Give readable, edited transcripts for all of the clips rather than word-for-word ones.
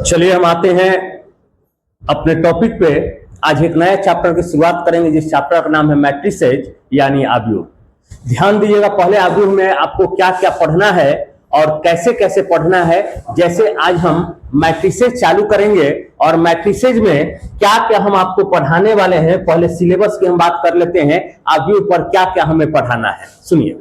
चलिए हम आते हैं अपने टॉपिक पे। आज एक नया चैप्टर की शुरुआत करेंगे जिस चैप्टर का नाम है मैट्रिसेज यानी आव्यूह। ध्यान दीजिएगा, पहले आव्यूह में आपको क्या क्या पढ़ना है और कैसे कैसे पढ़ना है। जैसे आज हम मैट्रिसेज चालू करेंगे और मैट्रिसेज में क्या क्या हम आपको पढ़ाने वाले हैं। पहले सिलेबस की हम बात कर लेते हैं, आव्यूह पर क्या क्या हमें पढ़ाना है। सुनिए,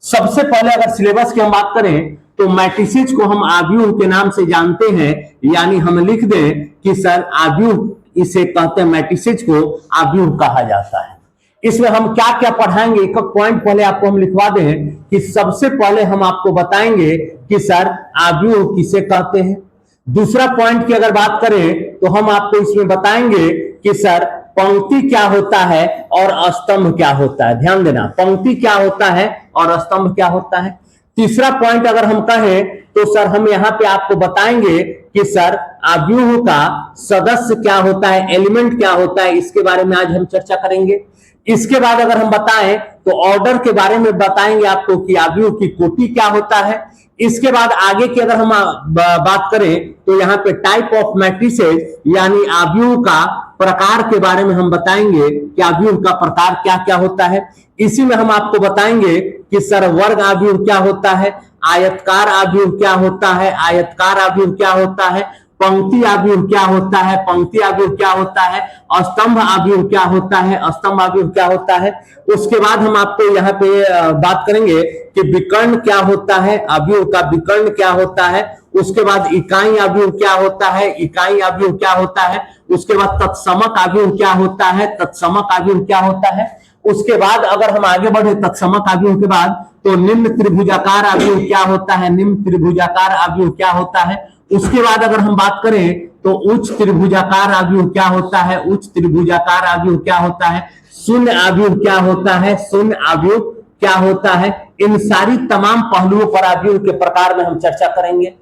सबसे पहले अगर सिलेबस की हम बात करें तो मैट्रिसेज को हम आव्यूह के नाम से जानते हैं, यानी हम लिख दें कि सर आव्यूह इसे कहते हैं, मैट्रिसेज को आव्यूह कहा जाता है। इसमें हम क्या क्या पढ़ाएंगे, एक एक पॉइंट पहले आपको हम लिखवा दें कि सबसे पहले हम आपको बताएंगे कि सर आव्यूह किसे कहते हैं। दूसरा पॉइंट की अगर बात करें तो हम आपको इसमें बताएंगे कि सर पंक्ति क्या होता है और स्तंभ क्या होता है। ध्यान देना, पंक्ति क्या होता है और स्तंभ क्या होता है। तीसरा पॉइंट अगर हम कहें तो सर हम यहां पे आपको बताएंगे कि सर आव्यूह का सदस्य क्या होता है, एलिमेंट क्या होता है, इसके बारे में आज हम चर्चा करेंगे। इसके बाद अगर हम बताएं तो ऑर्डर के बारे में बताएंगे आपको कि आव्यूह की कोटि क्या होता है। इसके बाद आगे की अगर हम बात करें तो यहाँ पे टाइप ऑफ मैट्रिसेज यानी आव्यूह का प्रकार के बारे में हम बताएंगे कि आव्यूह का प्रकार क्या क्या होता है। इसी में हम आपको बताएंगे कि सर वर्ग आव्यूह क्या होता है, आयतकार आव्यूह क्या होता है, आयतकार आव्यूह क्या होता है, पंक्ति आव्यूह क्या होता है, पंक्ति आव्यूह क्या होता है, स्तंभ आव्यूह क्या होता है, स्तंभ आव्यूह क्या होता है। उसके बाद हम आपको यहाँ पे बात करेंगे कि विकर्ण क्या होता है, आव्यूह का विकर्ण क्या होता है। उसके बाद इकाई आव्यूह क्या होता है, इकाई आव्यूह क्या होता है। उसके बाद तत्समक आव्यूह क्या होता है, तत्समक आव्यूह क्या होता है। उसके बाद अगर हम आगे बढ़े तत्समक आव्यूह के बाद तो निम्न त्रिभुजाकार आव्यूह क्या होता है, निम्न त्रिभुजाकार आव्यूह क्या होता है। उसके बाद अगर हम बात करें तो उच्च त्रिभुजाकार आव्यूह क्या होता है, उच्च त्रिभुजाकार आव्यूह क्या होता है। शून्य आव्यूह क्या होता है, शून्य आव्यूह क्या होता है। इन सारी तमाम पहलुओं पर आव्यूह के प्रकार में हम चर्चा करेंगे।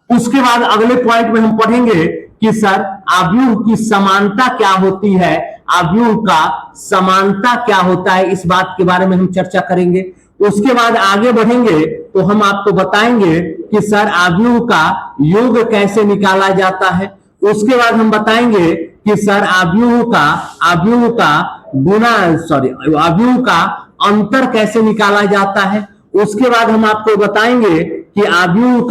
उसके बाद अगले पॉइंट में हम पढ़ेंगे कि सर आव्यूह की समानता क्या होती है, आव्यूह का समानता क्या होता है, इस बात के बारे में हम चर्चा करेंगे। उसके बाद आगे बढ़ेंगे तो हम आपको बताएंगे कि सर आव्यूह का योग कैसे निकाला जाता है। उसके बाद हम बताएंगे कि सर आव्यूह का आव्यूह का अंतर कैसे निकाला जाता है। उसके बाद हम आपको बताएंगे कि आव्यूह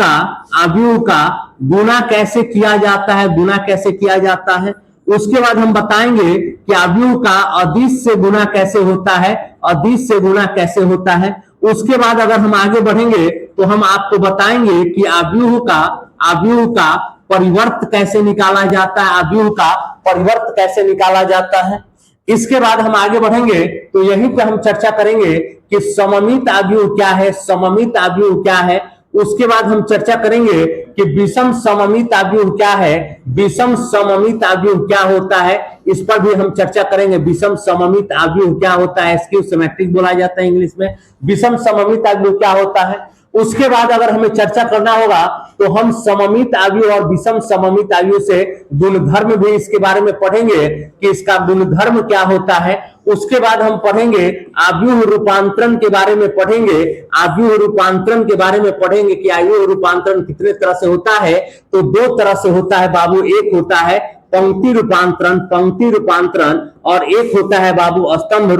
का गुणा कैसे किया जाता है, गुणा कैसे किया जाता है। उसके बाद हम बताएंगे कि आव्यूह का अदिश से गुणा कैसे होता है, अदिश से गुणा कैसे होता है। उसके बाद अगर हम आगे बढ़ेंगे तो हम आपको बताएंगे कि आव्यूह का परिवर्त कैसे निकाला जाता है, आव्यूह का परिवर्त कैसे निकाला जाता है। इसके बाद हम आगे बढ़ेंगे तो यहीं पे हम चर्चा करेंगे कि सममित आव्यूह क्या है, सममित आव्यूह क्या है। उसके बाद हम चर्चा करेंगे कि विषम सममित आव्यूह क्या है, विषम सममित आव्यूह क्या होता है, इस पर भी हम चर्चा करेंगे। विषम सममित आव्यूह क्या होता है, इसकी सिमेट्रिक बोला जाता है इंग्लिश में। विषम सममित आव्यूह क्या होता है। उसके बाद अगर हमें चर्चा करना होगा तो हम सममित आव्यूह और विषम सममित आव्यूह से गुणधर्म भी इसके बारे में पढ़ेंगे कि इसका गुणधर्म क्या होता है। उसके बाद हम पढ़ेंगे आव्यूह रूपांतरण के बारे में पढ़ेंगे, आव्यूह रूपांतरण के बारे में पढ़ेंगे कि आव्यूह रूपांतरण कितने तरह से होता है। तो दो तरह से होता है बाबू, एक होता है पंक्ति रूपांतरण और एक होता है बाबू स्तंभ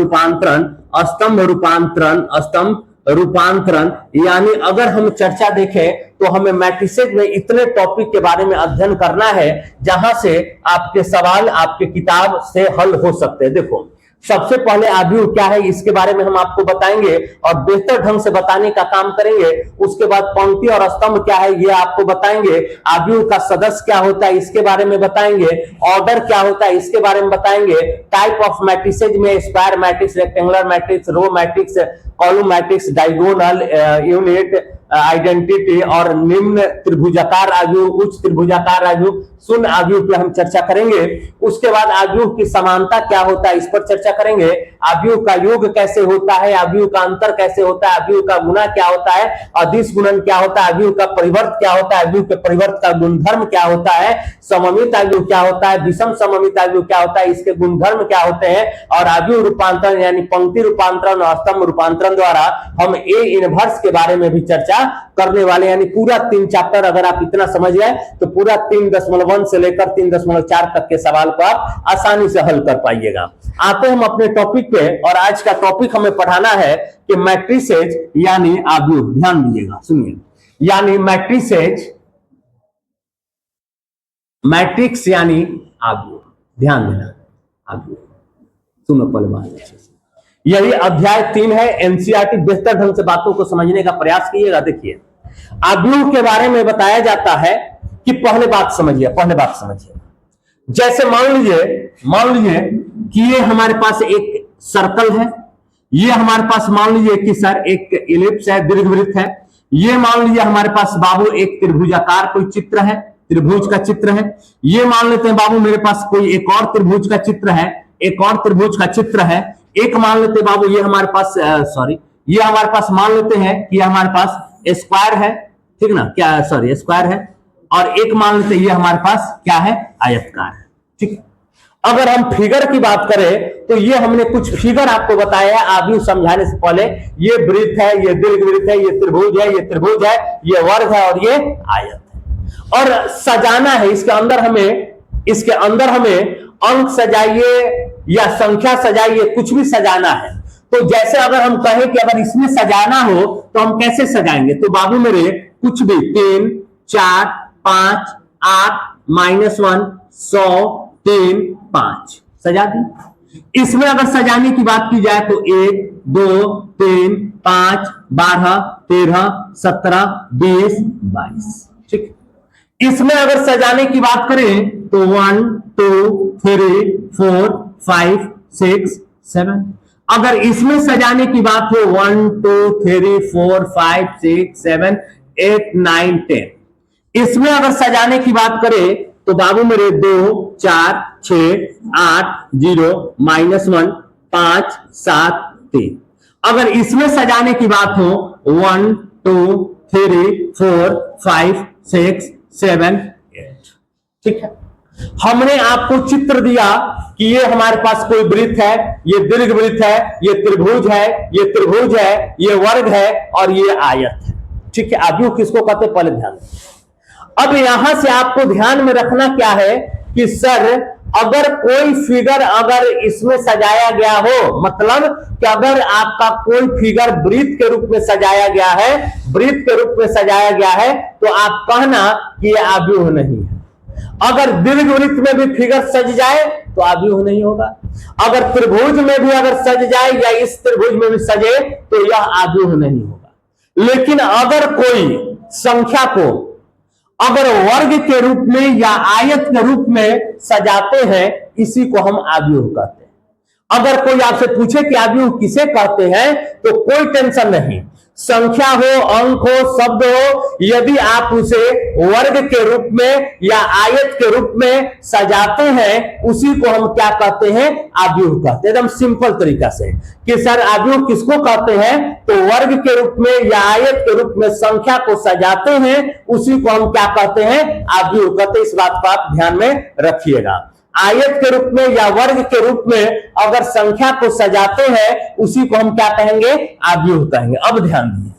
रूपांतरण। यानी अगर हम चर्चा देखें तो हमें मैट्रिसेज में इतने टॉपिक के बारे में अध्ययन करना है जहां से आपके सवाल आपके किताब से हल हो सकते हैं। देखो, सबसे पहले आव्यूह क्या है इसके बारे में हम आपको बताएंगे और बेहतर ढंग से बताने का काम करेंगे। उसके बाद पंक्ति और स्तंभ क्या है ये आपको बताएंगे। आव्यूह का सदस्य क्या होता है इसके बारे में बताएंगे। ऑर्डर क्या होता है इसके बारे में बताएंगे। टाइप ऑफ मैट्रिसेज में square matrix, rectangular matrix, row matrix, column matrix, diagonal, unit, identity और निम्न त्रिभुजाकार आव्यूह, उच्च त्रिभुजाकार आव्यूह, शून्य आव्यूह पे हम चर्चा करेंगे। उसके बाद आव्यूह की समानता क्या होता है इस पर चर्चा करेंगे। आव्यूह का योग कैसे होता है, आव्यूह का अंतर कैसे होता है, आव्यूह का गुणा क्या होता है, अदिश गुणन क्या होता है, आव्यूह का परिवर्त क्या होता है, आव्यूह के परिवर्त का गुणधर्म क्या होता है, सममित आव्यूह क्या होता है, विषम सममित आव्यूह क्या होता है, इसके गुणधर्म क्या होते हैं और आव्यूह रूपांतरण यानी पंक्ति रूपांतरण और स्तंभ रूपांतरण सेशन द्वारा हम ए इनवर्स के बारे में भी चर्चा करने वाले, यानी पूरा 3 चैप्टर अगर आप इतना समझ गए तो पूरा 3.1 से लेकर 3.4 तक के सवाल को आप आसानी से हल कर पाइएगा। आते हम अपने टॉपिक पे, और आज का टॉपिक हमें पढ़ाना है कि मैट्रिसेज यानी आव्यूह। ध्यान दीजिएगा, सुनिए, यानी मैट्रिसेज, मैट्रिक्स यानी आव्यूह। ध्यान देना, आव्यूह सुनो पहले बात। यही अध्याय 3 है। एनसीईआरटी बेहतर ढंग से बातों को समझने का प्रयास कीजिएगा। देखिए, आव्यूह के बारे में बताया जाता है कि पहले बात समझिए। जैसे मान लीजिए कि ये हमारे पास एक सर्कल है, ये हमारे पास मान लीजिए कि सर एक इलिप्स है, दीर्घवृत्त है। ये मान लीजिए हमारे पास बाबू एक त्रिभुजाकार कोई चित्र है, त्रिभुज का चित्र है। ये मान लेते हैं बाबू मेरे पास कोई एक और त्रिभुज का चित्र है, एक और त्रिभुज का चित्र है। एक मान लेते हैं बाबू ये हमारे पास ये हमारे पास मान लेते हैं कि ये हमारे पास स्क्वायर है, ठीक ना, क्या स्क्वायर है। और एक मान लेते हैं ये हमारे पास क्या है, आयतकार है, ठीक है। अगर हम फिगर की बात करें तो ये हमने कुछ फिगर आपको बताया है आव्यूह समझाने से पहले। ये वृत्त है, ये दीर्घवृत्त है, ये त्रिभुज है, ये त्रिभुज है, ये वर्ग है और ये आयत है। और सजाना है इसके अंदर हमें अंक सजाइए या संख्या सजाइए, कुछ भी सजाना है। तो जैसे अगर हम कहें कि अगर इसमें सजाना हो तो हम कैसे सजाएंगे, तो बाबू मेरे कुछ भी 3, 4, 5, 8, -1, 100, 3, 5 सजा दी। इसमें अगर सजाने की बात की जाए तो 1, 2, 3, 5, 12, 13, 17, 20, 22, ठीक। इसमें अगर सजाने की बात करें तो 1, 2, 3, 4, 5, 6, 7। अगर इसमें सजाने की बात हो 1, 2, 3, 4, 5, 6, 7, 8, 9, 10। इसमें अगर सजाने की बात करें तो बाबू मेरे 2, 4, 6, 8, 0, -1, 5, 7, 3। अगर इसमें सजाने की बात हो 1, 2, 3, 4, 5, 6, 7, 8, ठीक है। हमने आपको चित्र दिया कि ये हमारे पास कोई वृत्त है, ये दीर्घवृत्त है, ये त्रिभुज है, ये त्रिभुज है, ये वर्ग है और ये आयत है, ठीक है। आव्यूह किसको कहते हैं पहले ध्यान दें। अब यहां से आपको ध्यान में रखना क्या है कि सर अगर कोई फिगर अगर इसमें सजाया गया हो, मतलब कि अगर आपका कोई फिगर वृत्त के रूप में सजाया गया है, वृत्त के रूप में सजाया गया है, तो आप कहना कि ये आव्यूह नहीं है। अगर दीर्घवृत्त में भी फिगर सज जाए तो आव्यूह नहीं होगा। अगर त्रिभुज में भी अगर सज जाए या इस त्रिभुज में भी सजे तो यह आव्यूह नहीं होगा। लेकिन अगर कोई संख्या को अगर वर्ग के रूप में या आयत के रूप में सजाते हैं, इसी को हम आव्यूह कहते हैं। अगर कोई आपसे पूछे कि आव्यूह किसे कहते हैं तो कोई टेंशन नहीं, संख्या हो, अंक हो, शब्द हो, यदि आप उसे वर्ग के रूप में या आयत के रूप में सजाते हैं, उसी को हम क्या कहते हैं, आव्यूह कहते हैं। एकदम सिंपल तरीका से कि सर आव्यूह किसको कहते हैं, तो वर्ग के रूप में या आयत के रूप में संख्या को सजाते हैं, उसी को हम क्या कहते हैं, आव्यूह कहते हैं। इस बात को आप ध्यान में रखिएगा। आयत के रूप में या वर्ग के रूप में अगर संख्या को सजाते हैं, उसी को हम क्या कहेंगे, आव्यूह कहेंगे। अब ध्यान दीजिए,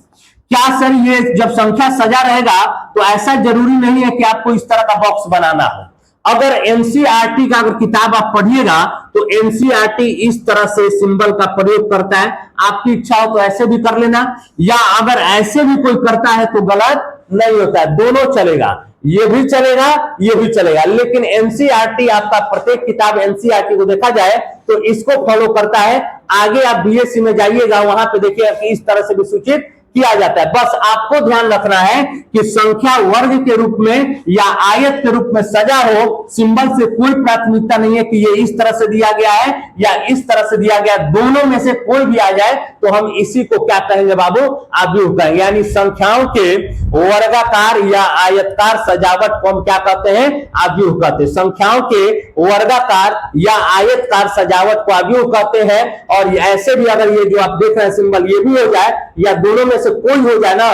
क्या सर ये जब संख्या सजा रहेगा तो ऐसा जरूरी नहीं है कि आपको इस तरह का बॉक्स बनाना हो। अगर एनसीईआरटी का अगर किताब आप पढ़िएगा तो एनसीईआरटी इस तरह से सिंबल का प्रयोग करता है। आपकी इच्छा हो तो ऐसे भी कर लेना, या अगर ऐसे भी कोई करता है तो गलत नहीं होता है, दोनों चलेगा, ये भी चलेगा, ये भी चलेगा। लेकिन एनसीईआरटी आपका प्रत्येक किताब एनसीईआरटी को देखा जाए तो इसको फॉलो करता है। आगे आप बीएससी में जाइएगा, वहां पे देखिएगा कि इस तरह से भी सूचित किया जाता है। बस आपको ध्यान रखना है कि संख्या वर्ग के रूप में या आयत के रूप में सजा हो, सिंबल से कोई प्राथमिकता नहीं है कि ये इस तरह से दिया गया है या इस तरह से दिया गया, दोनों में से कोई भी आ जाए तो हम इसी को क्या कहेंगे बाबू, आव्यूह कहेंगे। यानी संख्याओं के वर्गाकार या आयतकार सजावट को हम क्या कहते हैं, आव्यूह कहते हैं। संख्याओं के वर्गाकार या आयतकार सजावट को आव्यूह कहते हैं। और ऐसे भी अगर ये जो आप देख रहे हैं सिंबल ये भी हो जाए या दोनों में से कोई हो जाए ना,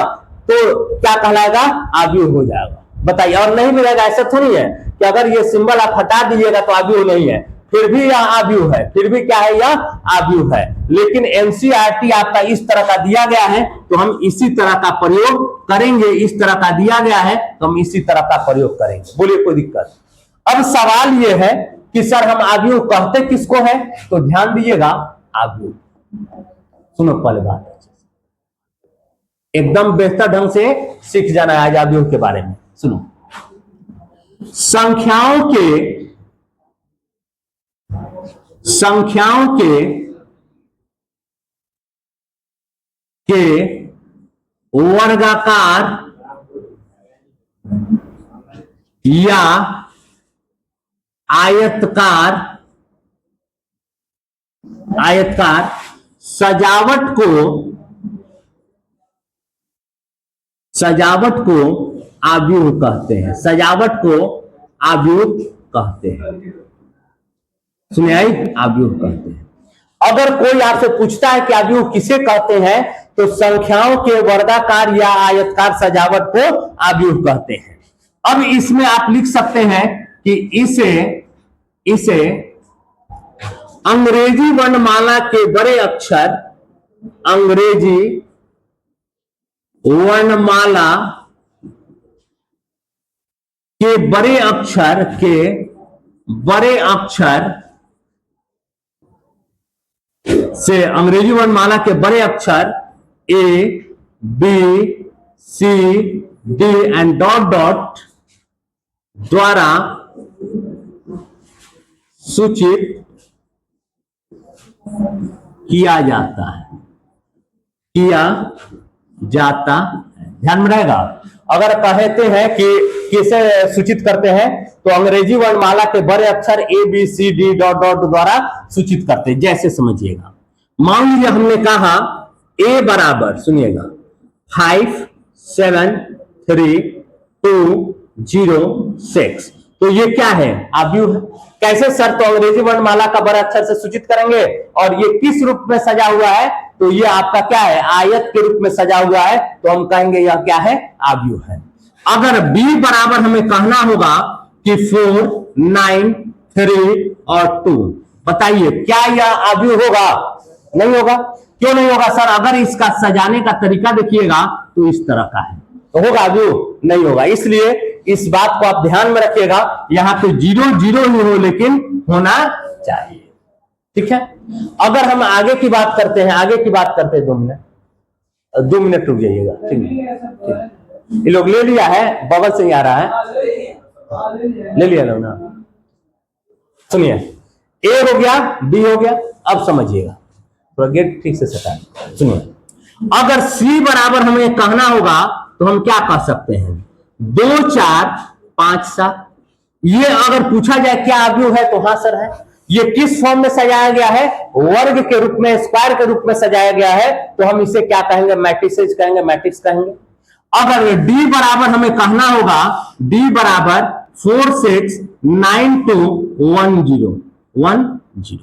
तो क्या कहलाएगा, आव्यूह हो जाएगा। बताइए, और नहीं मिलेगा ऐसा थोड़ी है कि अगर ये सिंबल आप हटा दीजिएगा तो आव्यूह नहीं है। फिर भी यह आव्यूह है, फिर भी क्या है, यह आव्यूह है। लेकिन एनसीईआरटी आपका इस तरह का दिया गया है तो हम इसी तरह का प्रयोग करेंगे, इस तरह का दिया गया है तो हम इसी तरह का प्रयोग करेंगे। बोलिए कोई दिक्कत? अब सवाल यह है कि सर हम आव्यूह कहते किसको है, तो ध्यान दीजिएगा आव्यूह, सुनो पहले बात एकदम बेहतर ढंग से सीख जाना है आज आव्यूह के बारे में। सुनो, संख्याओं के वर्गाकार या आयतकार सजावट को आव्यूह कहते हैं, सजावट को आव्यूह कहते हैं। सुनिए आई, आव्यूह कहते हैं। अगर कोई आपसे पूछता है कि आव्यूह किसे कहते हैं, तो संख्याओं के वर्गाकार या आयतकार सजावट को आव्यूह कहते हैं। अब इसमें आप लिख सकते हैं कि इसे अंग्रेजी वर्णमाला के बड़े अक्षर, अंग्रेजी वर्णमाला के बड़े अक्षर से, अंग्रेजी वर्णमाला के बड़े अक्षर A B C D and dot dot द्वारा सूचित किया जाता है, ध्यान में रहेगा। अगर कहते हैं कि किसे सूचित करते हैं, तो अंग्रेजी वर्णमाला के बड़े अक्षर A B C D dot dot द्वारा सूचित करते हैं। जैसे समझिएगा, मान लीजिए हमने कहा ए बराबर, सुनिएगा 5 7 3 2 0 6, तो ये क्या है, आव्यूह है। कैसे सर, तो अंग्रेजी वर्णमाला का बड़े अक्षर से सूचित करेंगे, और ये किस रूप में सजा हुआ है, तो ये आपका क्या है, आयत के रूप में सजा हुआ है, तो हम कहेंगे यह क्या है, आव्यूह है। अगर b बराबर हमें कहना होगा कि 4 9 3 और 2, बताइए क्या यह आव्यूह होगा? नहीं होगा। क्यों नहीं होगा सर? अगर इसका सजाने का तरीका देखिएगा तो इस तरह का है, तो होगा आव्यूह? नहीं होगा। इसलिए इस बात को आप ध्यान में रखिएगा, यहां पे 0 0 ही हो, लेकिन होना चाहिए। ठीक है। अगर हम आगे की बात करते हैं, 2 मिनट रुक जाइएगा। ठीक, ये लोग ले लिया है, बगल से ही आ रहा है, ले लिया लोग ना। सुनिए, ए हो गया, बी हो गया, अब समझिएगा, थोड़ा गेट ठीक से सटा। सुनिए, अगर सी बराबर हमें कहना होगा तो हम क्या कह सकते हैं, 2 4 5 7। ये अगर पूछा जाए क्या आव्यूह है, तो हाँ सर है। ये किस फॉर्म में सजाया गया है, वर्ग के रूप में, स्क्वायर के रूप में सजाया गया है, तो हम इसे क्या कहेंगे, मैट्रिसेस कहेंगे, मैट्रिक्स कहेंगे। अगर डी बराबर हमें कहना होगा, डी बराबर 4 6 9 2 1 0 1 0,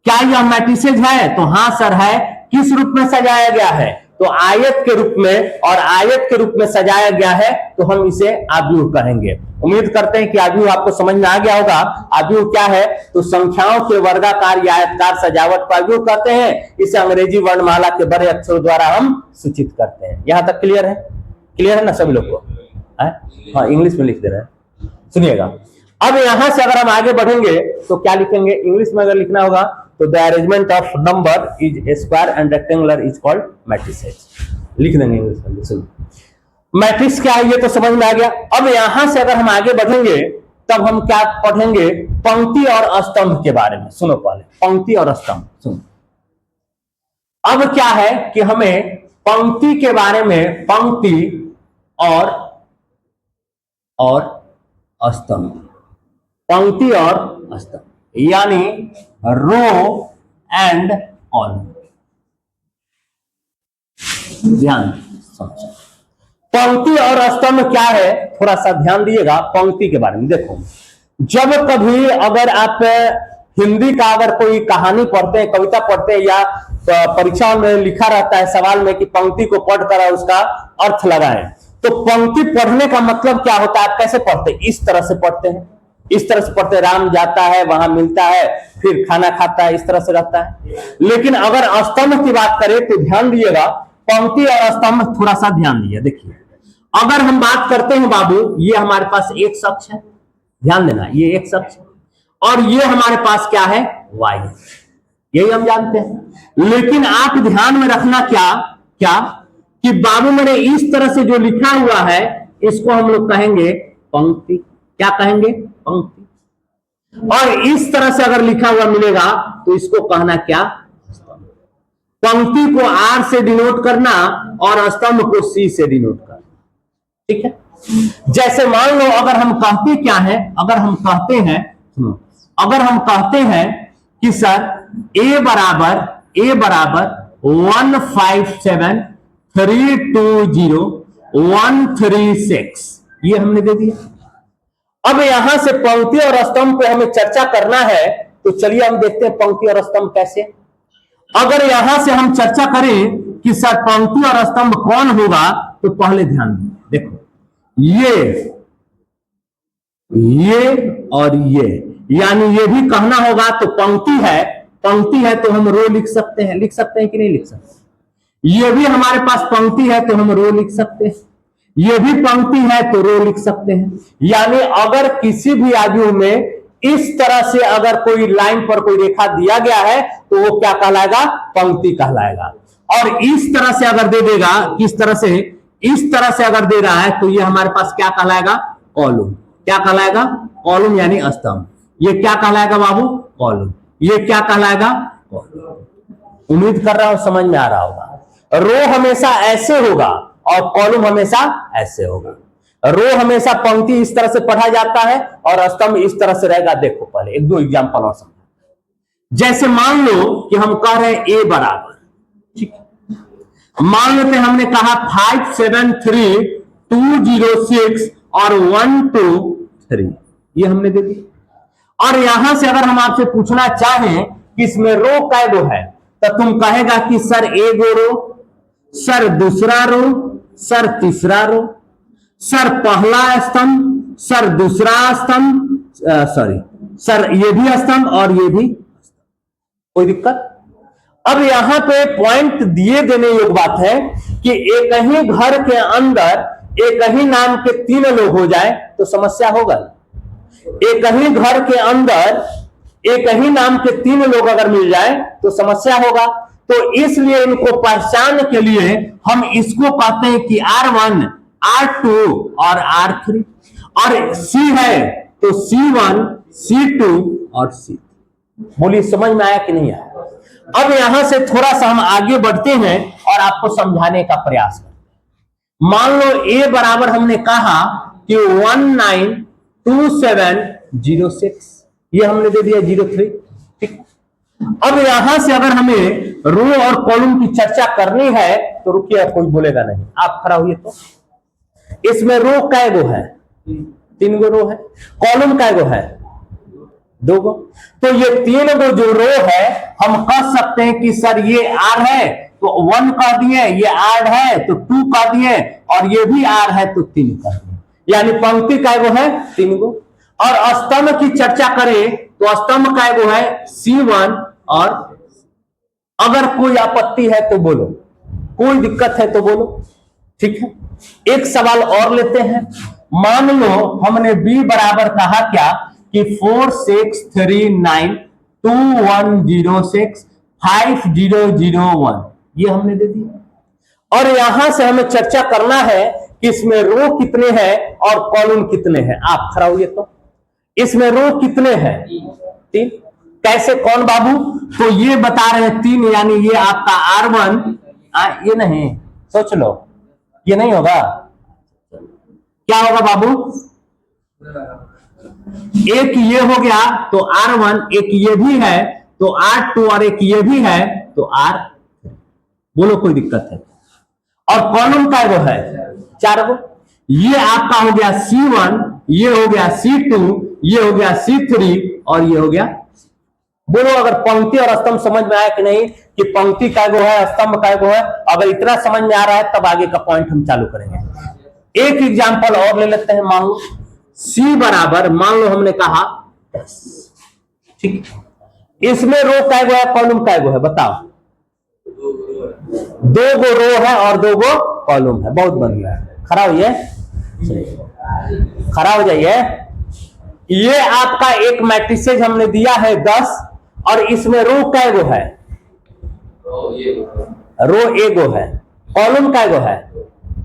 क्या यह मैट्रिसेस है, तो हाँ सर है। किस रूप में सजाया गया है, तो आयत के रूप में, और आयत के रूप में सजाया गया है, तो हम इसे आव्यूह कहेंगे। उम्मीद करते हैं कि आव्यूह आपको समझ में आ गया होगा। आव्यूह क्या है, तो संख्याओं के वर्गाकार या आयताकार सजावट को आव्यूह कहते हैं। इसे अंग्रेजी वर्णमाला के बड़े अक्षरों द्वारा हम सूचित करते हैं। यहां तक क्लियर है? क्लियर है ना सभी लोग को? हाँ, इंग्लिश में लिख दे रहे हैं, सुनिएगा। अब यहां से अगर हम आगे बढ़ेंगे तो क्या लिखेंगे, इंग्लिश में अगर लिखना होगा तो the arrangement of number is square and rectangular is called matrices, लिख देंगे इंग्लिश में। सुनो, मैट्रिक्स क्या है ये तो समझ में आ गया। अब यहां से अगर हम आगे बढ़ेंगे तब हम क्या पढ़ेंगे, पंक्ति और स्तंभ के बारे में। सुनो पहले, पंक्ति और स्तंभ सुनो। अब क्या है कि हमें पंक्ति के बारे में, पंक्ति और स्तंभ, पंक्ति और स्तंभ यानी रो एंड कॉलम, ध्यान समझो। पंक्ति और स्तंभ क्या है, थोड़ा सा ध्यान दिएगा पंक्ति के बारे में। देखो, जब कभी अगर आप हिंदी का अगर कोई कहानी पढ़ते हैं, कविता पढ़ते हैं, या परीक्षा में लिखा रहता है सवाल में कि पंक्ति को पढ़कर उसका अर्थ लगाएं, तो पंक्ति पढ़ने का मतलब क्या होता है, आप कैसे पढ़ते हैं, इस तरह से पढ़ते हैं। इस तरह से पढ़ते, राम जाता है वहां मिलता है फिर खाना खाता है, इस तरह से रहता है। लेकिन अगर स्तंभ की बात करें तो ध्यान दिएगा, पंक्ति और स्तंभ थोड़ा सा ध्यान दिए। देखिए अगर हम बात करते हैं बाबू, ये हमारे पास एक शख्स है, ध्यान देना ये एक शख्स, और ये हमारे पास क्या है, वाई, यही हम जानते हैं। लेकिन आप ध्यान में रखना क्या क्या कि बाबू मैंने इस तरह से जो लिखा हुआ है इसको हम लोग कहेंगे पंक्ति। क्या कहेंगे, पंक्ति। और इस तरह से अगर लिखा हुआ मिलेगा तो इसको कहना क्या, पंक्ति को आर से डिनोट करना और स्तंभ को सी से डिनोट करना। ठीक है, जैसे मान लो अगर हम कहते क्या है, अगर हम कहते हैं, अगर हम कहते हैं कि सर ए बराबर 157320136, ये हमने दे दिया। अब यहां से पंक्ति और स्तंभ पे हमें चर्चा करना है, तो चलिए हम देखते हैं पंक्ति और स्तंभ कैसे। अगर यहां से हम चर्चा करें कि सर पंक्ति और स्तंभ कौन होगा, तो पहले ध्यान दीजिए, देखो ये और ये, यानी ये भी कहना होगा तो पंक्ति है, पंक्ति है तो हम रो लिख सकते हैं, लिख सकते हैं कि नहीं लिख सकते। ये भी हमारे पास पंक्ति है तो हम रो लिख सकते हैं, ये भी पंक्ति है तो रो लिख सकते हैं। यानी अगर किसी भी आयु में इस तरह से अगर कोई लाइन पर कोई रेखा दिया गया है तो वो क्या कहलाएगा, पंक्ति कहलाएगा। और इस तरह से अगर दे देगा, किस तरह से, इस तरह से अगर दे रहा है तो ये हमारे पास क्या कहलाएगा, कॉलम। क्या कहलाएगा, कॉलम यानी स्तंभ। ये क्या कहलाएगा बाबू, कॉलम। ये क्या कहलाएगा, कॉलम। उम्मीद कर रहा हूं समझ में आ रहा होगा। रो हमेशा ऐसे होगा और कॉलम हमेशा ऐसे होगा। रो हमेशा पंक्ति इस तरह से पढ़ा जाता है और स्तंभ इस तरह से रहेगा। देखो पहले एक दो एग्जांपल और समझो। जैसे मान लो कि हम कह रहे हैं ए बराबर, ठीक है, मान लेते हमने कहा 573206 और 123, ये हमने दे दी। और यहां से अगर हम आपसे पूछना चाहें कि इसमें रो कै गो है, तो तुम कहेगा कि सर एक रो, सर दूसरा रो, सर तीसरा रो, सर पहला स्तंभ, सर दूसरा स्तंभ, सॉरी सर ये भी स्तंभ और ये भी। कोई दिक्कत। अब यहां पे पॉइंट दिए देने योग्य बात है कि एक ही घर के अंदर एक ही नाम के 3 लोग हो जाए तो समस्या होगा। एक ही घर के अंदर एक ही नाम के 3 लोग अगर मिल जाए तो समस्या होगा। तो इसलिए इनको पहचान के लिए हम इसको कहते हैं कि R1, R2 और R3, और C है तो C1, C2 और C3। बोलिए समझ में आया कि नहीं आया। अब यहां से थोड़ा सा हम आगे बढ़ते हैं और आपको समझाने का प्रयास करते हैं। मान लो A बराबर हमने कहा कि 192706, ये हमने दे दिया 03, ठीक। अब यहां से अगर हमें रो और कॉलम की चर्चा करनी है तो रुकिए, कोई बोलेगा नहीं, आप खड़ा हुई। तो इसमें रो कै गो है, 3 गो रो है। कॉलम कै गो है, 2 गो। तो ये 3 गो जो रो है हम कह सकते हैं कि सर ये R है तो 1 कह दिए, ये R है तो 2 कह दिए, और ये भी R है तो 3 कह दिए। यानी पंक्ति कै गो है, 3 गो। और स्तंभ की चर्चा करें तो स्तंभ कै गो है, C1। और अगर कोई आपत्ति है तो बोलो, कोई दिक्कत है तो बोलो, ठीक है। एक सवाल और लेते हैं। मान लो हमने B बराबर कहा क्या कि 463921065001, ये हमने दे दिया। और यहां से हमें चर्चा करना है कि इसमें रो कितने हैं और कॉलम कितने हैं। आप खड़ा होइए। तो इसमें रो कितने हैं, 3। कैसे, कौन बाबू, तो ये बता रहे हैं 3, यानी ये आपका R1, ये नहीं, सोच लो, ये नहीं होगा, क्या होगा बाबू, एक ये हो गया तो R1, एक ये भी है तो R2 और एक ये भी है तो R3। बोलो कोई दिक्कत है। और कॉलम का वो है 4 गो। ये आपका हो गया C1, ये हो गया C2, ये हो गया C3 और ये हो गया। बोलो अगर पंक्ति और स्तंभ समझ में आया कि नहीं, कि पंक्ति का गो है, स्तंभ का गो है। अगर इतना समझ में आ रहा है तब आगे का पॉइंट हम चालू करेंगे। एक एग्जांपल और ले लेते हैं। मान लो सी बराबर मान लो हमने कहा 10। ठीक, इसमें रो कै गो है, कॉलम कै गो है बताओ? 2 गो रो है और 2 गो कॉलम है। बहुत बढ़िया है, खड़ा होइए, खड़ा हो जाइए। ये आपका एक मैट्रिसेज हमने दिया है 10 और इसमें रो कै गो है? रो एगो है। कॉलम कै गो है?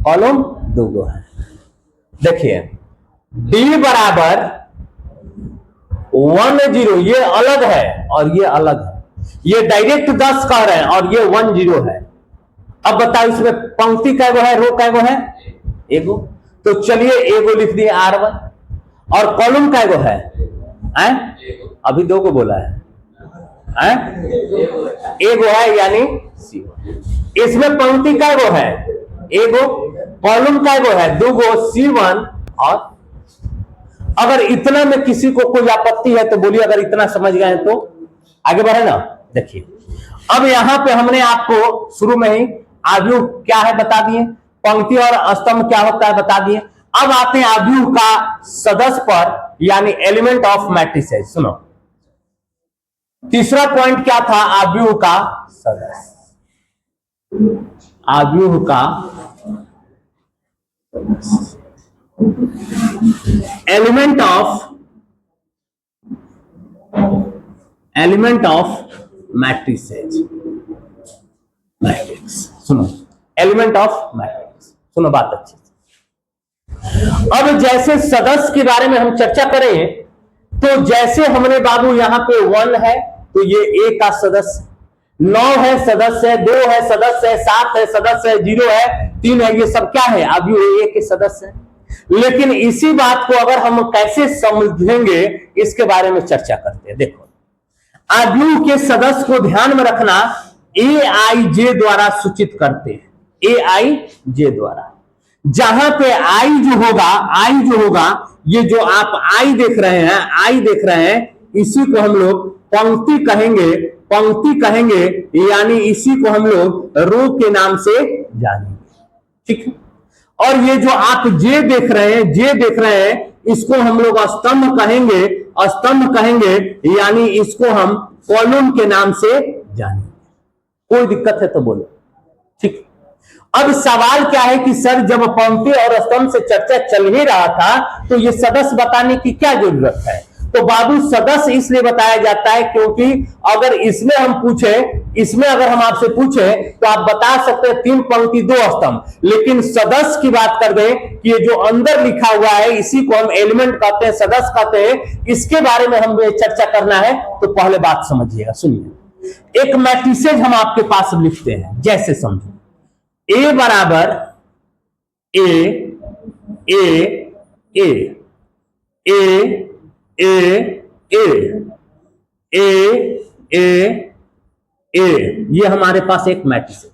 कॉलम 2 गो है। देखिए डी बराबर 1 0, ये अलग है और ये अलग है। ये डायरेक्ट 10 कह रहे हैं और ये 1 0 है। अब बताओ इसमें पंक्ति कै गो है, रो कै गो है? एगो। तो चलिए एगो लिख दिए R1 और कॉलम कै गो है? अभी 2 को बोला है, एगो है यानी C1। इसमें पंक्ति कै गो है? एगो। कॉलम कै गो है? 2 गो, C1 और। अगर इतना में किसी को कोई आपत्ति है तो बोलिए, अगर इतना समझ गए तो आगे बढ़े ना। देखिए अब यहां पे हमने आपको शुरू में ही आव्यूह क्या है बता दिए, पंक्ति और स्तंभ क्या होता है बता दिए। अब आते हैं आव्यूह का सदस्य पर, यानी एलिमेंट ऑफ मैट्रिसेज। सुनो तीसरा पॉइंट क्या था? आव्यूह का सदस्य, आव्यूह का एलिमेंट ऑफ मैट्रिसेज, मैट्रिक्स। सुनो एलिमेंट ऑफ मैट्रिक्स, सुनो बात अच्छी से। अब जैसे सदस्य के बारे में हम चर्चा करें तो जैसे हमने बाबू यहां पे 1 है तो ये ए का सदस्य, 9 है सदस्य है, 2 है सदस्य है, 7 है सदस्य है, 0 है, 3 है, ये सब क्या है? आव्यूह ए के सदस्य है। लेकिन इसी बात को अगर हम कैसे समझेंगे इसके बारे में चर्चा करते हैं। देखो आव्यूह के सदस्य को ध्यान में रखना, AIJ द्वारा सूचित करते हैं, AIJ द्वारा। जहां पे आई जो होगा, ये जो आप आई देख रहे हैं, इसी को हम लोग पंक्ति कहेंगे, यानी इसी को हम लोग रो के नाम से जानेंगे। ठीक है, और ये जो आप जे देख रहे हैं, इसको हम लोग स्तंभ कहेंगे, यानी इसको हम कॉलम के नाम से जानेंगे। कोई दिक्कत है तो बोलो। ठीक, अब सवाल क्या है कि सर जब पंक्ति और स्तंभ से चर्चा चल ही रहा था तो ये सदस्य बताने की क्या जरूरत है? तो बाबू सदस्य इसलिए बताया जाता है क्योंकि अगर इसमें अगर हम आपसे पूछे तो आप बता सकते हैं 3 पंक्ति 2 स्तंभ, लेकिन सदस्य की बात कर दें कि ये जो अंदर लिखा हुआ है इसी को हम एलिमेंट कहते हैं, सदस्य कहते हैं। इसके बारे में हमें चर्चा करना है तो पहले बात समझिएगा, सुनिए। एक मैट्रिसेज हम आपके पास लिखते हैं, जैसे समझो ए बराबर ए ये हमारे पास एक मैट्रिक्स है।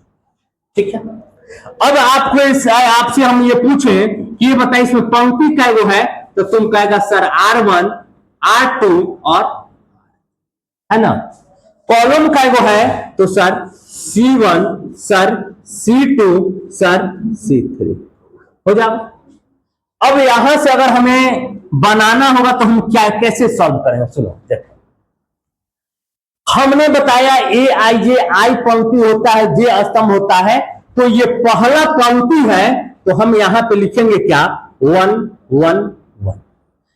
ठीक है, अब आपसे हम ये पूछें कि ये बताइए इसमें पंक्ति कै गो है, तो तुम कहेगा सर R1, R2 और, है ना। कॉलम कै गो है तो sir C1, sir C2, sir C3 हो जाओ। अब यहां से अगर हमें बनाना होगा तो हम कैसे सॉल्व करेंगे? सुनो देखो, हमने बताया AIJ, आई पंक्ति होता है, जे स्तंभ होता है, तो ये पहला पंक्ति है तो हम यहां पे लिखेंगे क्या? 1 1 1।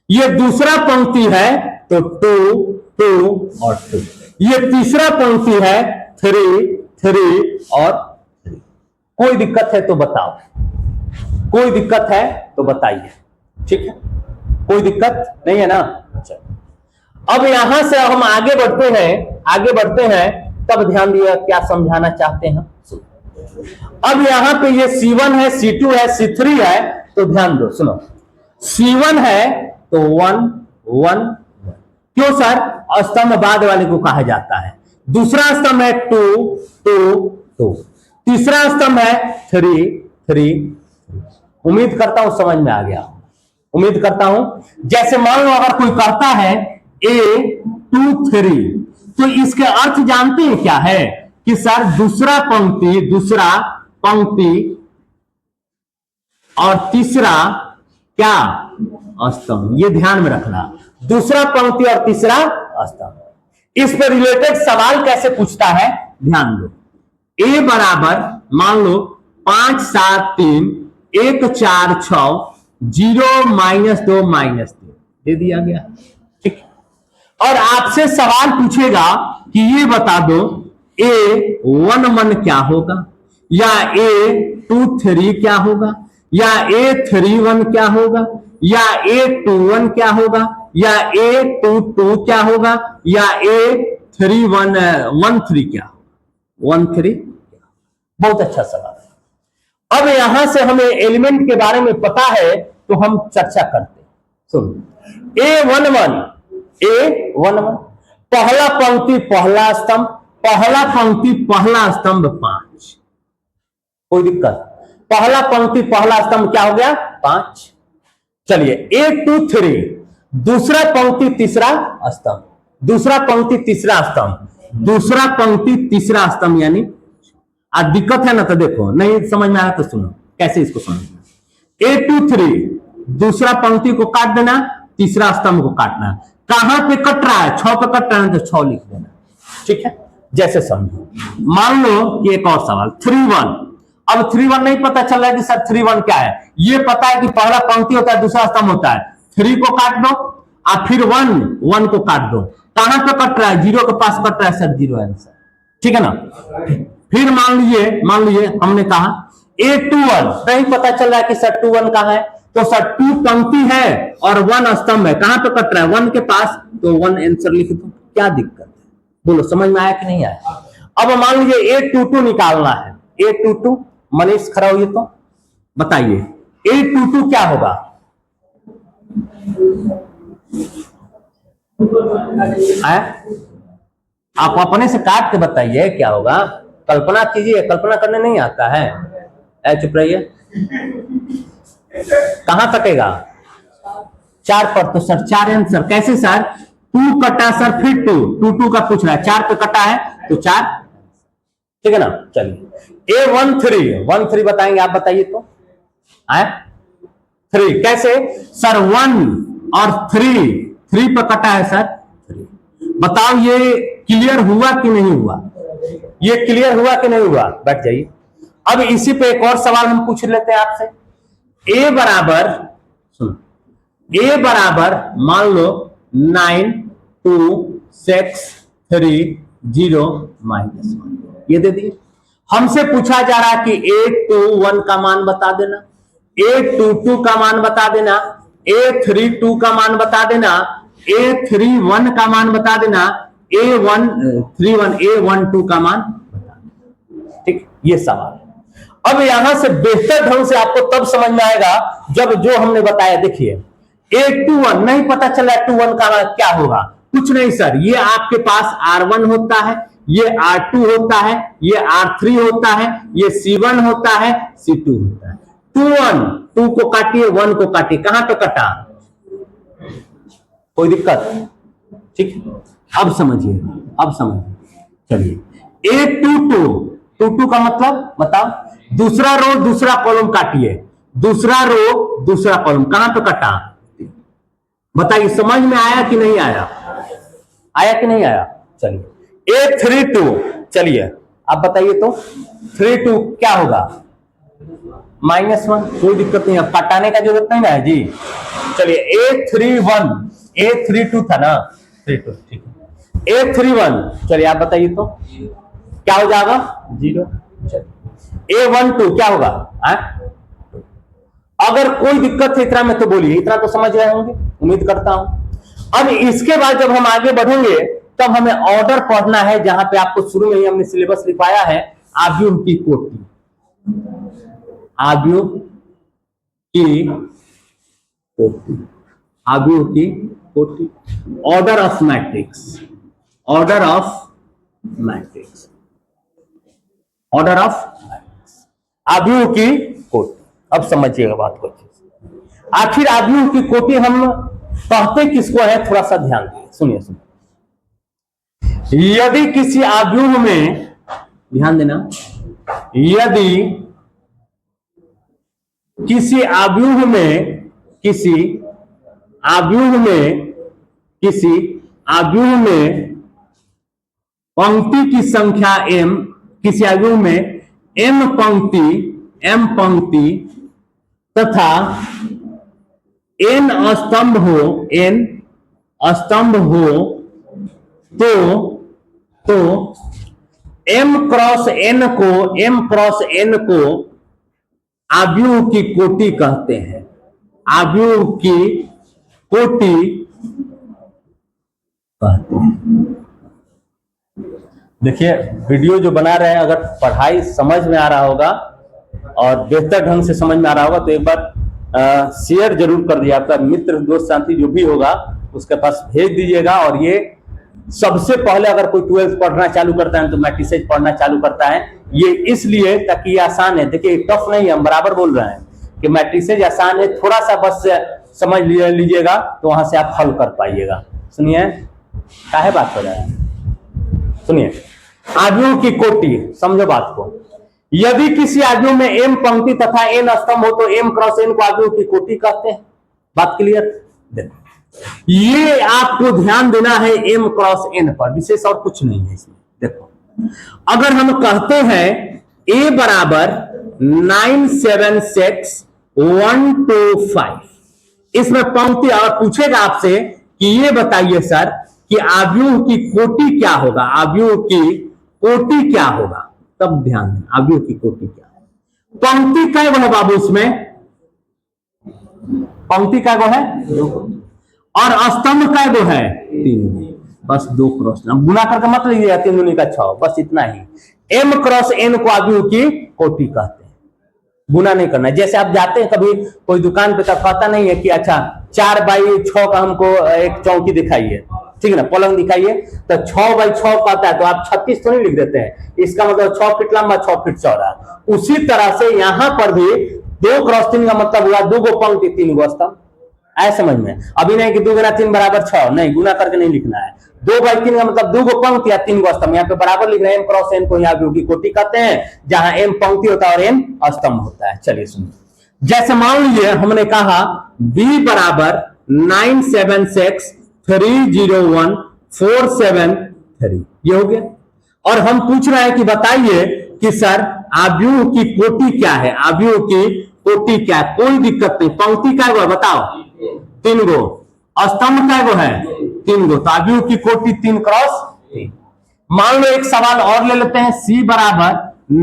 ये दूसरा पंक्ति है तो 2 2 और 2। ये तीसरा पंक्ति है 3 3 और 3। कोई दिक्कत है तो बताओ, कोई दिक्कत है तो बताइए। ठीक है, कोई दिक्कत नहीं है ना। अब यहां से हम आगे बढ़ते हैं, तब ध्यान दिया क्या समझाना चाहते हैं। अब यहां पे ये C1 है, C2 है, C3 है, तो ध्यान दो, सुनो। C1 है तो 1 1 1, क्यों सर? स्तंभ बाद वाले को कहा जाता है। दूसरा स्तंभ है 2 2 2, तीसरा स्तंभ है 3 3। उम्मीद करता हूं समझ में आ गया, उम्मीद करता हूं। जैसे मान लो अगर कोई कहता है A 2 3, तो इसके अर्थ जानते हैं क्या है कि सर दूसरा पंक्ति और तीसरा क्या? स्तंभ, ये ध्यान में रखना। दूसरा पंक्ति और तीसरा स्तंभ। इस पर रिलेटेड सवाल कैसे पूछता है ध्यान दो। ए बराबर मान लो 5 7 3 1 4 6 0 -2 -3 दे दिया गया, ठीक। और आपसे सवाल पूछेगा कि ये बता दो A11 क्या होगा, या A23 क्या होगा, या A31 क्या होगा, या A21 क्या होगा, या A22 क्या होगा, या A13 क्या होगा, 13। बहुत अच्छा सवाल है। अब यहां से हमें एलिमेंट के बारे में पता है तो हम चर्चा करते हैं। सुनो, A11 पहला पंक्ति पहला स्तंभ, पहला पंक्ति पहला स्तंभ 5, कोई दिक्कत? पहला पंक्ति पहला स्तंभ क्या हो गया 5। चलिए A23 दूसरा पंक्ति तीसरा स्तंभ, दूसरा पंक्ति तीसरा स्तंभ, दूसरा पंक्ति तीसरा स्तंभ, यानी आज दिक्कत है ना, तो देखो नहीं समझ में आया तो सुनो कैसे इसको समझना। A23 दूसरा पंक्ति को काट देना, तीसरा स्तंभ को काटना। कहां पे कट रहा है? 6 पे कट रहा है तो 6 लिख देना, ठीक है, जैसे समझो। मान लो कि एक और सवाल 31। अब 31 नहीं पता चल रहा है कि सर 31 क्या है। ये पता है कि पहला पंक्ति होता है दूसरा स्तंभ होता है। 3 को काट दो और फिर 1 को काट दो। कहां पे कट रहा है? 0 के पास कट रहा है सर, 0 आंसर, ठीक है ना। फिर मान लीजिए हमने कहा A21 नहीं पता चल रहा है कि सर 21 कहां है, तो सर 2 पंक्ति है और 1 स्तंभ है। कहां पे कट रहा है? 1 के पास, तो 1 आंसर लिख दो। क्या दिक्कत है? बोलो समझ में आया कि नहीं आया? अब मान लीजिए A22 निकालना है। A22 मनीष खड़ा हुई तो बताइए A22 क्या होगा? आप अपने से काट के बताइए क्या होगा। कल्पना कीजिए, कल्पना करने नहीं आता है। चुप रहिए। कहां कटेगा? 4 पर, तो सर 4 आंसर। कैसे सर? 2 कटा सर, फिर 2 का पूछ रहा है, 4 पे कटा है तो 4, ठीक है ना। चलिए A13 बताएंगे, आप बताइए तो। 3 कैसे सर? 1 और 3 पे कटा है सर 3। बताओ ये क्लियर हुआ कि नहीं हुआ? ये क्लियर हुआ कि नहीं हुआ? बैठ जाइए। अब इसी पे एक और सवाल हम पूछ लेते हैं आपसे। A बराबर मान लो 9 2 6 3 0 -1 ये दे दिए। हमसे पूछा जा रहा है कि A21 का मान बता देना, A22 का मान बता देना, A32 का मान बता देना, A31 का मान बता देना, A12 का मान बता देना, ठीक। ये सवाल है। अब यहां से बेहतर ढंग से आपको तब समझ में आएगा जब जो हमने बताया। देखिए A21 नहीं पता चला 21 का क्या होगा। कुछ नहीं सर, ये आपके पास R1 होता है, ये R2 होता है, ये R3 होता है, ये C1 होता है, C2 होता है। 2 को काटिए, 1 को काटिए। कहां पे कटा? कोई दिक्कत? ठीक, अब समझिए। चलिए A22 का मतलब बताओ। दूसरा रो दूसरा कॉलम काटिए, दूसरा रो दूसरा कॉलम। कहां पे कटा? बताइए समझ में आया कि नहीं आया? आया कि नहीं आया? चलिए A32, चलिए आप बताइए तो 32 क्या होगा? -1। कोई दिक्कत नहीं, अब काटाने का जरूरत नहीं ना है जी। चलिए A32 था ना, 32, ठीक है। A31 चलिए आप बताइए तो क्या हो जाएगा? 0। A12 क्या होगा? अगर कोई दिक्कत है इतना में तो बोलिए, इतना तो समझ रहे होंगे उम्मीद करता हूं। अब इसके बाद जब हम आगे बढ़ेंगे तब हमें ऑर्डर पढ़ना है, जहां पे आपको शुरू में ही हमने सिलेबस लिखवाया है आव्यूह की कोटि। आव्यूह की कोटि, order of matrix, order of matrix, आव्यूह की कोटि। अब समझिएगा बात को। आखिर आव्यूह की कोटि हम कहते किसको है? थोड़ा सा ध्यान दीजिए, सुनिए। यदि किसी आव्यूह में, ध्यान देना, यदि किसी आव्यूह में किसी आव्यूह में, किसी आव्यूह में पंक्ति की संख्या m, किसी आव्यूह में m पंक्ति तथा n स्तंभ हो तो m क्रॉस n को आव्यूह की कोटि कहते हैं। आव्यूह की कोटि कहते हैं। देखिए, वीडियो जो बना रहे हैं, अगर पढ़ाई समझ में आ रहा होगा और बेहतर ढंग से समझ में आ रहा होगा तो एक बार शेयर जरूर कर दिए। आपका मित्र, दोस्त, साथी जो भी होगा उसके पास भेज दीजिएगा। और ये सबसे पहले अगर कोई 12th पढ़ना चालू करता है तो मैट्रिसेज पढ़ना चालू करता है, ये इसलिए ताकि ये आसान है। देखिए, टफ नहीं है, हम बराबर बोल रहे हैं कि मैट्रिसेज आसान है, थोड़ा सा बस समझ लीजिएगा तो वहां से आप हल कर पाइएगा। सुनिए, काहे बात कर रहे हैं, सुनिए। आव्यूह की कोटि, समझो बात को। यदि किसी आव्यूह में m पंक्ति तथा n स्तंभ हो तो m क्रॉस n को आव्यूह की कोटि कहते हैं। बात क्लियर? देखो, ये आपको ध्यान देना है m क्रॉस n पर, विशेष और कुछ नहीं है इसमें। देखो, अगर हम कहते हैं a बराबर 976,125, इसमें पंक्ति और पूछेगा आपसे कि ये बताइए सर कि आव्यूह की कोटि क्या होगा, आव्यूह की कोटि क्या होगा। तब ध्यान दें, आव्यूह की कोटि क्या है। पंक्ति कै गो है बाबू, इसमें पंक्ति कै गो है, और स्तंभ कै गो है, 3। बस 2 क्रॉस, गुना करके मत लीजिएगा, 3 दूनी का 6, बस इतना ही। m क्रॉस n को आव्यूह की कोटि कहते हैं, गुना नहीं करना। जैसे आप जाते हैं कभी कोई दुकान पे, तब पता नहीं है कि अच्छा 4 बाई 6 का हमको एक चौकी दिखाइए, ठीक है ना, पलंग दिखाइए, तो 6 बाई 6 कहता है तो आप 36 तो नहीं लिख देते हैं, इसका मतलब 6 फीट लंबा 6 फीट चौड़ा। उसी तरह से यहां पर भी 2 क्रॉस 3 का मतलब हुआ 2 गो पंक्ति 3 गो स्तंभ। ऐसे समझ में, अभी नहीं कि 2 गुना 3 बराबर 6, नहीं, गुना करके नहीं लिखना है। 2 बाई 3 का मतलब 2 गो पंक्ति या 3 गो स्तंभ, यहाँ पे बराबर लिख रहे हैं। m क्रॉस n को यहाँ आव्यूह की कोटि कहते हैं, जहां m पंक्ति होता है और n स्तंभ होता है। चलिए सुनिए, जैसे मान लीजिए हमने कहा b बराबर 976,301,473, ये हो गया। और हम पूछ रहे हैं कि बताइए कि सर आव्यूह की कोटि क्या है, आव्यूह की कोटि क्या है। कोई दिक्कत नहीं, पंक्ति क्या है बताओ, 3 गो, स्तंभ क्या है, 3 गो, तो आव्यूह की कोटि 3 क्रॉस 3। मान लो एक सवाल और ले लेते हैं, c बराबर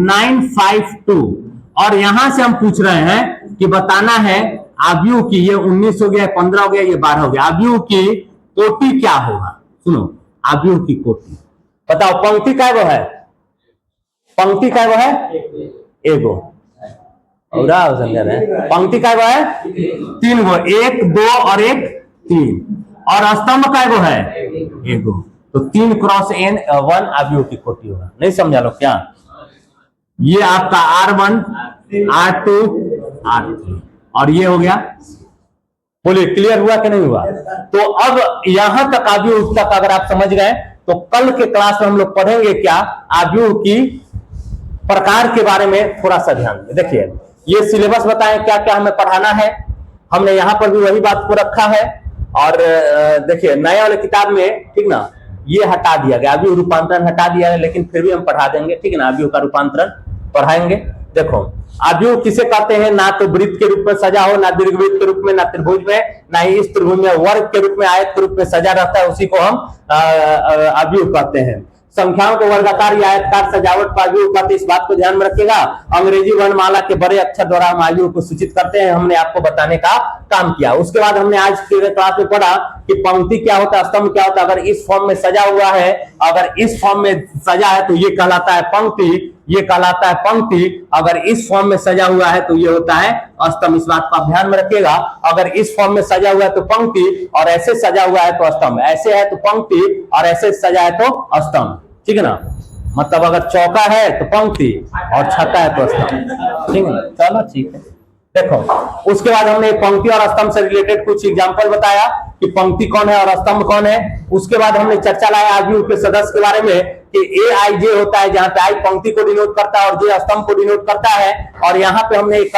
952, और यहां से हम पूछ रहे हैं कि बताना है आव्यूह की, ये 19 हो गया, 15 हो गया, ये 12 हो गया, आव्यूह की कोटि क्या होगा। सुनो, आव्यूह की कोटि बताओ। पंक्ति क्या वो है, पंक्ति क्या वो है, एगो, और पंक्ति क्या वो है, 3 गो, 1 2 और 1 3, और स्तंभ क्या वो है, एगो, तो 3 क्रॉस n 1 आव्यूह की कोटि होगा। नहीं समझा लो क्या? ये आपका R1 R2 R3, और ये हो गया। बोलिए, क्लियर हुआ कि नहीं हुआ? तो अब यहां तक आव्यूह तक अगर आप समझ गए तो कल के क्लास में हम लोग पढ़ेंगे क्या, आव्यूह की प्रकार के बारे में थोड़ा सा ध्यान दें। देखिए, ये सिलेबस बताएं क्या क्या हमें पढ़ाना है, हमने यहां पर भी वही बात को रखा है। और देखिए, नए वाले किताब में, ठीक ना, ये हटा दिया गया, आव्यूह रूपांतरण हटा दिया है, लेकिन फिर भी हम पढ़ा देंगे, ठीक है ना, आव्यूह का रूपांतरण पढ़ाएंगे। देखो, आव्यूह किसे कहते हैं, ना तो वृत्त के रूप में सजा हो, ना दीर्घवृत्त के रूप में, ना त्रिभुज में, ना ही इस त्रिभुज में वर्ग के रूप में, आयत के रूप में सजा रहता है, उसी को हम आव्यूह कहते हैं। संख्याओं को वर्गाकार या आयताकार सजावट का आव्यूह कहते हैं, इस बात को ध्यान में रखिएगा। अंग्रेजी वर्णमाला के बड़े अक्षर द्वारा हम आव्यूह को सूचित करते हैं, हमने आपको बताने का काम किया। उसके बाद हमने आज के क्लास में पढ़ा कि पंक्ति क्या होता है, स्तंभ क्या होता है। अगर इस फॉर्म में सजा हुआ है, अगर इस फॉर्म में सजा है तो ये कहलाता है पंक्ति, ये कहलाता है पंक्ति। अगर इस फॉर्म में सजा हुआ है तो ये होता है स्तंभ। इस बात को आप ध्यान में रखिएगा। अगर इस फॉर्म में सजा हुआ है तो पंक्ति, और ऐसे सजा हुआ है तो स्तंभ, ऐसे है तो पंक्ति और ऐसे सजा है तो स्तंभ, ठीक है ना। मतलब अगर चौका है तो पंक्ति और छक्का है तो स्तंभ, ठीक है। चलो ठीक है। देखो, उसके बाद हमने पंक्ति और स्तंभ से रिलेटेड कुछ एग्जांपल बताया कि पंक्ति कौन है और स्तंभ कौन है। उसके बाद हमने चर्चा लाया आव्यूह के सदस्य के बारे में कि ए आई जे होता है, जहां पे आई पंक्ति को डिनोट करता है और जे स्तंभ को डिनोट करता है। और यहाँ पे हमने एक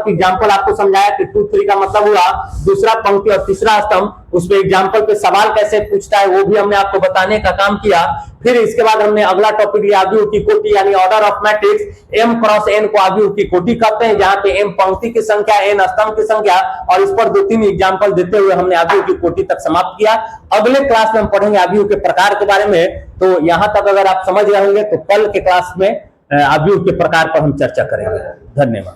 एग्जांपल आपको समझाया कि 2 3 का मतलब हुआ दूसरा पंक्ति और तीसरा स्तंभ। उसमें एग्जांपल पे सवाल कैसे पूछता है वो भी हमने आपको बताने का काम किया। फिर इसके बाद हमने अगला टॉपिक लिया आव्यूह की कोटि यानी order of matrix. m cross n को आव्यूह की कोटि कहते हैं, जहां पे m पंक्ति की संख्या, n स्तंभ की संख्या, और इस पर 2 3 एग्जांपल देते हुए हमने आव्यूह की कोटि तक समाप्त किया। अगले क्लास में हम पढ़ेंगे आव्यूह के प्रकार के बारे में। तो यहां तक अगर आप समझ रहे होंगे तो कल के क्लास में आव्यूह के प्रकार पर हम चर्चा करेंगे। धन्यवाद।